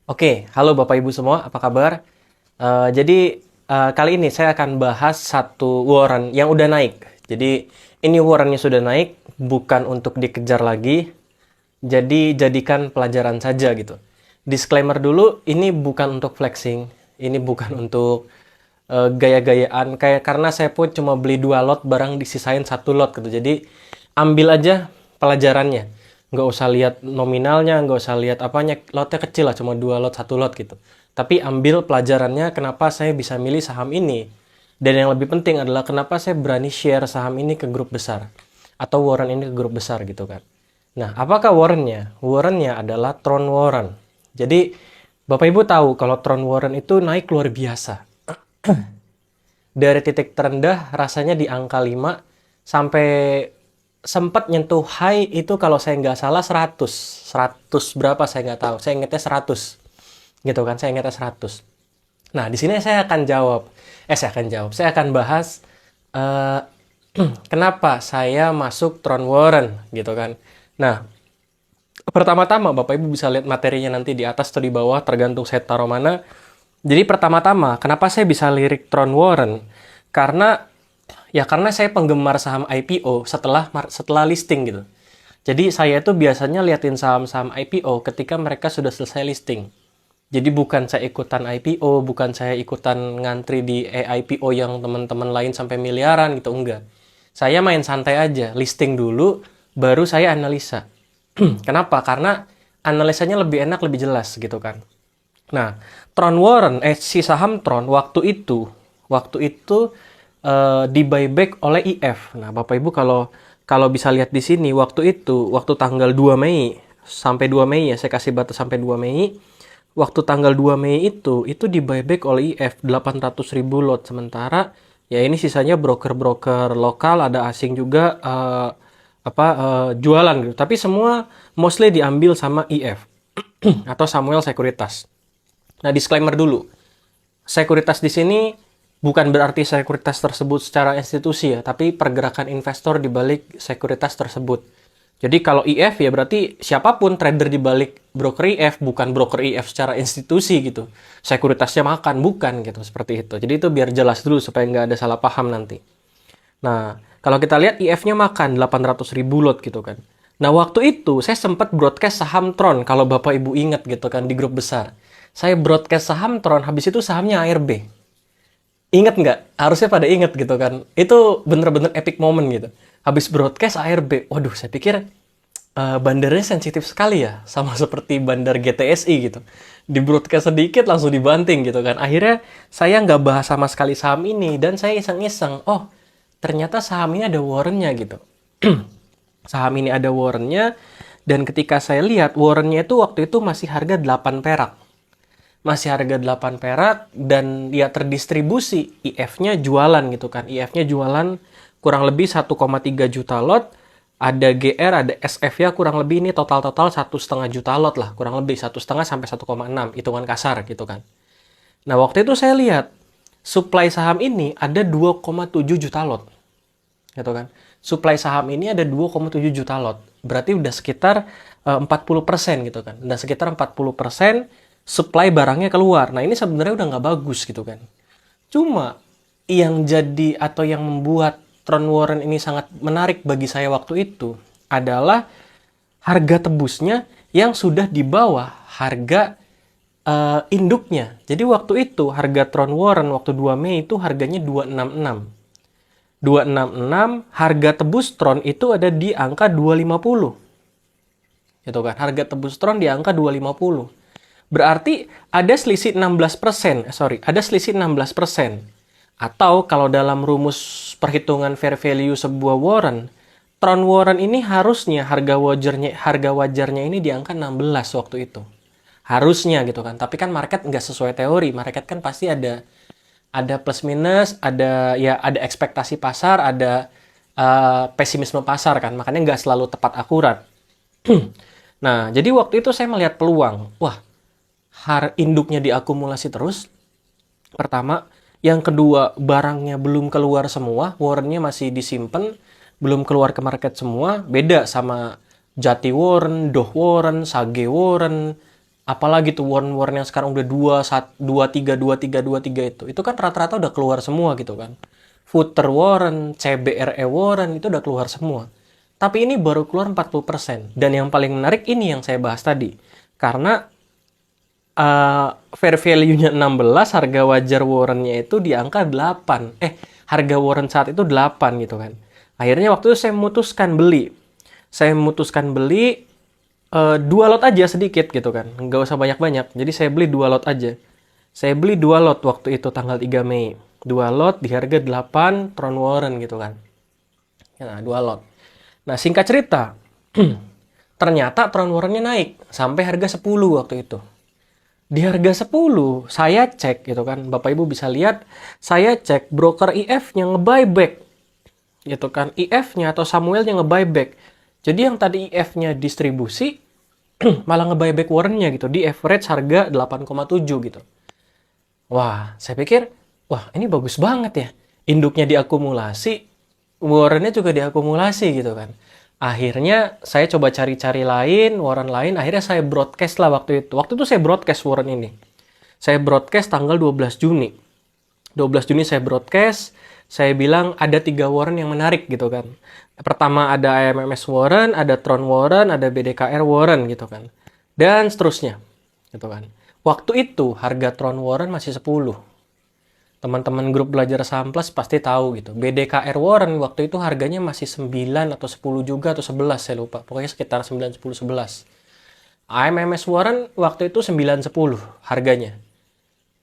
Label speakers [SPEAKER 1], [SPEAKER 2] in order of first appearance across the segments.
[SPEAKER 1] Oke, halo Bapak Ibu semua, apa kabar? Kali ini saya akan bahas satu warren yang udah naik. Jadi ini warrennya sudah naik, bukan untuk dikejar lagi. Jadi jadikan pelajaran saja gitu. Disclaimer dulu, ini bukan untuk flexing, ini bukan untuk gaya-gayaan. Kayak karena saya pun cuma beli 2 lot barang disisain 1 lot gitu. Jadi ambil aja pelajarannya, nggak usah lihat nominalnya, nggak usah lihat apanya, lotnya kecil lah, cuma 2 lot 1 lot gitu, tapi ambil pelajarannya kenapa saya bisa milih saham ini, dan yang lebih penting adalah kenapa saya berani share saham ini ke grup besar atau warren ini ke grup besar gitu kan. Nah, apakah warrennya adalah Tron Warren. Jadi Bapak Ibu tahu kalau Tron Warren itu naik luar biasa dari titik terendah rasanya di angka 5 sampai sempat nyentuh high itu kalau saya nggak salah 100 berapa saya nggak tahu, saya ingetnya 100 gitu kan, saya ingetnya 100. Nah, di sini saya akan bahas eh, kenapa saya masuk Tron Warren gitu kan. Nah, pertama-tama Bapak Ibu bisa lihat materinya nanti di atas atau di bawah tergantung saya taruh mana. Jadi pertama-tama kenapa saya bisa lirik Tron Warren, karena karena saya penggemar saham IPO setelah listing gitu. Jadi saya itu biasanya liatin saham-saham IPO ketika mereka sudah selesai listing. Jadi bukan saya ikutan IPO, bukan saya ikutan ngantri di IPO yang teman-teman lain sampai miliaran gitu, enggak. Saya main santai aja, listing dulu, baru saya analisa. Kenapa? Karena analisanya lebih enak, lebih jelas gitu kan. Nah, Tron Warren, si saham Tron waktu itu di buyback oleh IF. Nah, Bapak Ibu kalau kalau bisa lihat di sini waktu tanggal 2 Mei sampai 2 Mei ya, saya kasih batas sampai 2 Mei. Waktu tanggal 2 Mei itu di buyback oleh IF 800.000 lot, sementara ya ini sisanya broker-broker lokal, ada asing juga jualan gitu. Tapi semua mostly diambil sama IF atau Samuel Sekuritas. Nah, disclaimer dulu. Sekuritas di sini bukan berarti sekuritas tersebut secara institusi ya, tapi pergerakan investor di balik sekuritas tersebut. Jadi kalau IF ya berarti siapapun trader di balik broker IF, bukan broker IF secara institusi gitu. Sekuritasnya makan, bukan gitu, seperti itu. Jadi itu biar jelas dulu supaya nggak ada salah paham nanti. Nah, kalau kita lihat IF-nya makan 800.000 lot gitu kan. Nah, waktu itu saya sempat broadcast saham Tron, kalau Bapak Ibu ingat gitu kan, di grup besar. Saya broadcast saham Tron, habis itu sahamnya ARB. Ingat nggak? Harusnya pada ingat gitu kan. Itu bener-bener epic moment gitu. Habis broadcast ARB, waduh saya pikir bandarnya sensitif sekali ya. Sama seperti bandar GTSI gitu. Di broadcast sedikit langsung dibanting gitu kan. Akhirnya saya nggak bahas sama sekali saham ini. Dan saya iseng-iseng, oh ternyata saham ini ada warrennya gitu. Saham ini ada warrennya. Dan ketika saya lihat warrennya itu waktu itu masih harga 8 perak. Masih harga 8 perak dan ya terdistribusi, IF-nya jualan gitu kan. IF-nya jualan kurang lebih 1,3 juta lot, ada GR, ada SF ya, kurang lebih ini total-total 1,5 juta lot lah, kurang lebih 1,5 sampai 1,6, hitungan kasar gitu kan. Nah, waktu itu saya lihat supply saham ini ada 2,7 juta lot. Gitu kan. Supply saham ini ada 2,7 juta lot. Berarti udah sekitar 40% gitu kan. Udah sekitar 40% supply barangnya keluar. Nah, ini sebenarnya udah nggak bagus gitu kan. Cuma yang jadi atau yang membuat Tron Warren ini sangat menarik bagi saya waktu itu adalah harga tebusnya yang sudah di bawah harga induknya. Jadi waktu itu harga Tron Warren waktu 2 Mei itu harganya 266. 266, harga tebus Tron itu ada di angka 250. Gitu kan. Harga tebus Tron di angka 250. Berarti ada selisih 16%, ada selisih 16%. Atau kalau dalam rumus perhitungan fair value sebuah warren, Tron Warren ini harusnya harga wajarnya ini di angka 16 waktu itu. Harusnya gitu kan. Tapi kan market nggak sesuai teori. Market kan pasti ada plus minus, ada ekspektasi pasar, ada pesimisme pasar kan. Makanya nggak selalu tepat akurat. Nah, jadi waktu itu saya melihat peluang. Wah, induknya diakumulasi terus. Pertama, yang kedua barangnya belum keluar semua, warrennya masih disimpan, belum keluar ke market semua. Beda sama Jati Warren, Doh Warren, Sage Warren, Apalagi tuh warren yang sekarang udah 2, 1, 2, 3, 2, 3, 2, 3 itu. Itu kan rata-rata udah keluar semua gitu kan. Footer warren, CBRE warren itu udah keluar semua. Tapi ini baru keluar 40%. Dan yang paling menarik ini yang saya bahas tadi. Karena fair value-nya 16, harga wajar warrannya itu di angka 8. Harga warren saat itu 8 gitu kan. Akhirnya waktu itu saya memutuskan beli. Saya memutuskan beli 2 lot aja sedikit gitu kan. Nggak usah banyak-banyak. Jadi saya beli 2 lot aja. Saya beli 2 lot waktu itu tanggal 3 Mei. 2 lot di harga 8 Tron Warren gitu kan. Nah, 2 lot. Nah, singkat cerita, ternyata Tron Warren-nya naik sampai harga 10 waktu itu. Di harga 10, saya cek gitu kan. Bapak Ibu bisa lihat, saya cek broker IF-nya nge-buyback. Gitu kan. IF-nya atau Samuel-nya nge-buyback. Jadi yang tadi IF-nya distribusi, malah nge-buyback warren-nya gitu. Di average harga 8,7 gitu. Wah, saya pikir, wah ini bagus banget ya. Induknya diakumulasi, warren-nya juga diakumulasi gitu kan. Akhirnya saya coba cari-cari lain, warren lain. Akhirnya saya broadcast lah waktu itu. Waktu itu saya broadcast warren ini. Saya broadcast tanggal 12 Juni. 12 Juni saya broadcast. Saya bilang ada 3 warren yang menarik gitu kan. Pertama ada AMMS warren, ada Tron warren, ada BDKR warren gitu kan. Dan seterusnya gitu kan. Waktu itu harga Tron warren masih 10. Teman-teman grup belajar saham plus pasti tahu gitu. BDKR warren waktu itu harganya masih 9 atau 10 juga atau 11 saya lupa. Pokoknya sekitar 9, 10, 11. AMMS warren waktu itu 9, 10 harganya.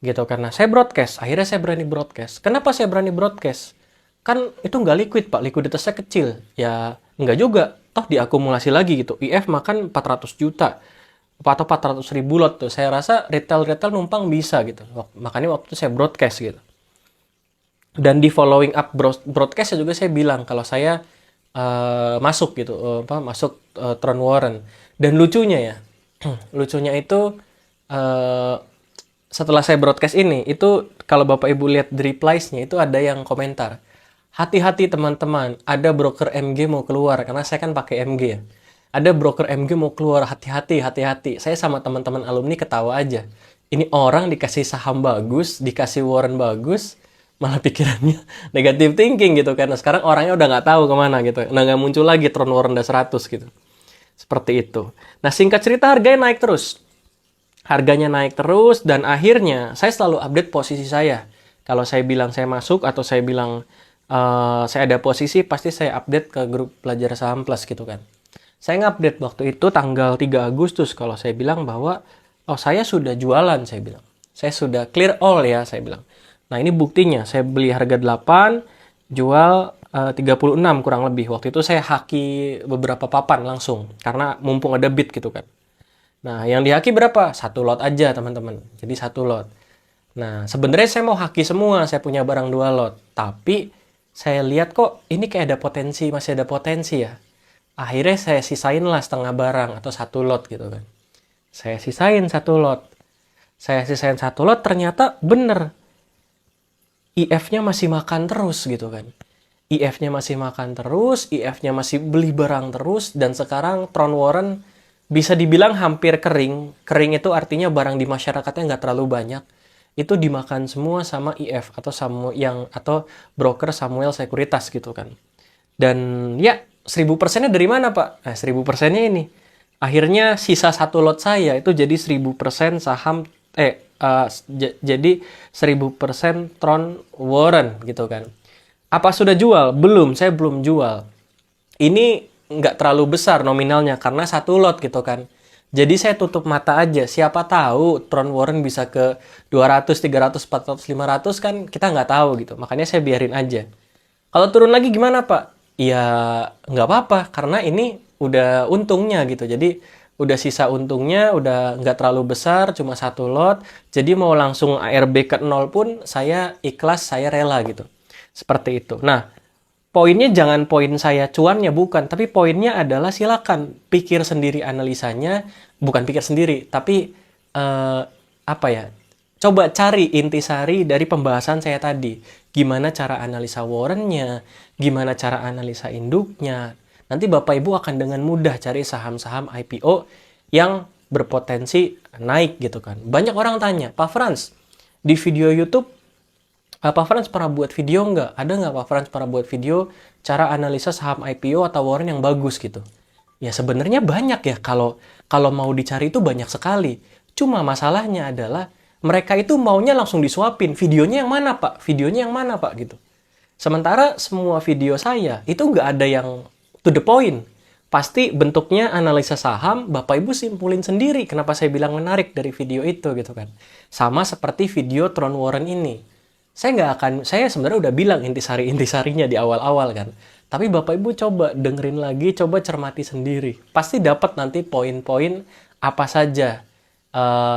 [SPEAKER 1] Gitu karena saya broadcast. Akhirnya saya berani broadcast. Kenapa saya berani broadcast? Kan itu nggak liquid Pak. Likuiditasnya kecil. Ya nggak juga. Toh diakumulasi lagi gitu. IF makan 400 juta. Atau 400 ribu lot tuh. Saya rasa retail-retail numpang bisa gitu. Makanya waktu itu saya broadcast gitu. Dan di following up broadcast juga saya bilang kalau saya masuk gitu, masuk Tron Warren. Dan lucunya ya, lucunya itu setelah saya broadcast ini, itu kalau Bapak Ibu lihat di replies-nya itu ada yang komentar. Hati-hati teman-teman, ada broker MG mau keluar karena saya kan pakai MG ya. Ada broker MG mau keluar, hati-hati, hati-hati. Saya sama teman-teman alumni ketawa aja. Ini orang dikasih saham bagus, dikasih warren bagus, malah pikirannya negative thinking gitu karena sekarang orangnya udah nggak tahu kemana gitu, udah nggak muncul lagi Tron Warren udah 100 gitu, seperti itu. Nah singkat cerita harganya naik terus dan akhirnya saya selalu update posisi saya. Kalau saya bilang saya masuk atau saya bilang saya ada posisi, pasti saya update ke grup pelajar saham plus gitu kan. Saya ngupdate waktu itu tanggal 3 Agustus kalau saya bilang bahwa saya sudah jualan, saya bilang saya sudah clear all ya, saya bilang. Nah ini buktinya, saya beli harga 8, jual 36 kurang lebih. Waktu itu saya haki beberapa papan langsung, karena mumpung ada bid gitu kan. Nah yang dihaki berapa? 1 lot aja teman-teman, jadi 1 lot. Nah sebenarnya saya mau haki semua, saya punya barang 2 lot. Tapi saya lihat kok ini kayak ada potensi, masih ada potensi ya. Akhirnya saya sisain lah setengah barang atau 1 lot gitu kan. Saya sisain 1 lot. Saya sisain 1 lot ternyata bener. IF-nya masih makan terus gitu kan. IF-nya masih makan terus, IF-nya masih beli barang terus, dan sekarang Tron Warren bisa dibilang hampir kering. Kering itu artinya barang di masyarakatnya nggak terlalu banyak. Itu dimakan semua sama IF atau broker Samuel Sekuritas gitu kan. Dan ya 1000%-nya dari mana Pak? Nah 1000%-nya ini. Akhirnya sisa 1 lot saya itu jadi 1000% saham jadi 1000% Tron Warren gitu kan. Apa sudah jual? Belum, saya belum jual. Ini nggak terlalu besar nominalnya karena 1 lot gitu kan. Jadi saya tutup mata aja. Siapa tahu Tron Warren bisa ke 200, 300, 400, 500 kan kita nggak tahu gitu. Makanya saya biarin aja. Kalau turun lagi gimana Pak? Ya nggak apa-apa karena ini udah untungnya gitu. Jadi udah sisa untungnya, udah nggak terlalu besar, cuma 1 lot. Jadi mau langsung ARB ke 0 pun saya ikhlas, saya rela gitu. Seperti itu. Nah, poinnya jangan poin saya cuannya, bukan. Tapi poinnya adalah silakan pikir sendiri analisanya. Bukan pikir sendiri, tapi apa ya, coba cari intisari dari pembahasan saya tadi. Gimana cara analisa warrennya, gimana cara analisa induknya. Nanti Bapak Ibu akan dengan mudah cari saham-saham IPO yang berpotensi naik gitu kan. Banyak orang tanya, Pak Frans, di video YouTube, Pak Frans pernah buat video nggak? Ada nggak Pak Frans pernah buat video cara analisa saham IPO atau warrant yang bagus gitu? Ya sebenarnya banyak ya, kalau kalau mau dicari itu banyak sekali. Cuma masalahnya adalah mereka itu maunya langsung disuapin. Videonya yang mana Pak? Videonya yang mana Pak? Gitu. Sementara semua video saya itu nggak ada yang to the point. Pasti bentuknya analisa saham, Bapak Ibu simpulin sendiri kenapa saya bilang menarik dari video itu gitu kan. Sama seperti video Tron Warren ini. Saya sebenarnya udah bilang intisarinya di awal-awal kan. Tapi Bapak Ibu coba dengerin lagi, coba cermati sendiri. Pasti dapat nanti poin-poin apa saja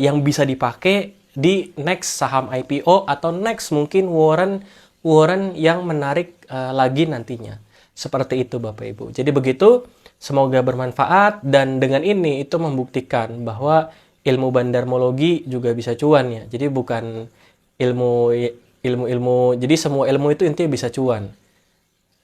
[SPEAKER 1] yang bisa dipakai di next saham IPO atau next mungkin Warren yang menarik lagi nantinya. Seperti itu Bapak Ibu. Jadi begitu, semoga bermanfaat dan dengan ini itu membuktikan bahwa ilmu bandarmologi juga bisa cuan ya. Jadi bukan ilmu, jadi semua ilmu itu intinya bisa cuan.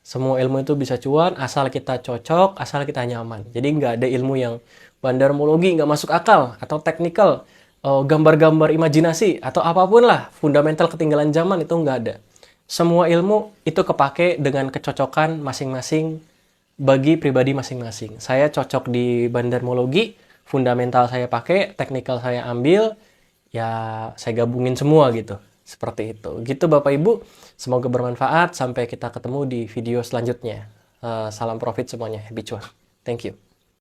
[SPEAKER 1] Semua ilmu itu bisa cuan asal kita cocok, asal kita nyaman. Jadi nggak ada ilmu yang bandarmologi nggak masuk akal atau teknikal, gambar-gambar imajinasi atau apapun lah, fundamental ketinggalan zaman itu nggak ada. Semua ilmu itu kepake dengan kecocokan masing-masing bagi pribadi masing-masing. Saya cocok di bandarmologi, fundamental saya pakai, teknikal saya ambil, ya saya gabungin semua gitu. Seperti itu. Gitu Bapak Ibu, semoga bermanfaat. Sampai kita ketemu di video selanjutnya. Salam profit semuanya. Happy cuan. Thank you.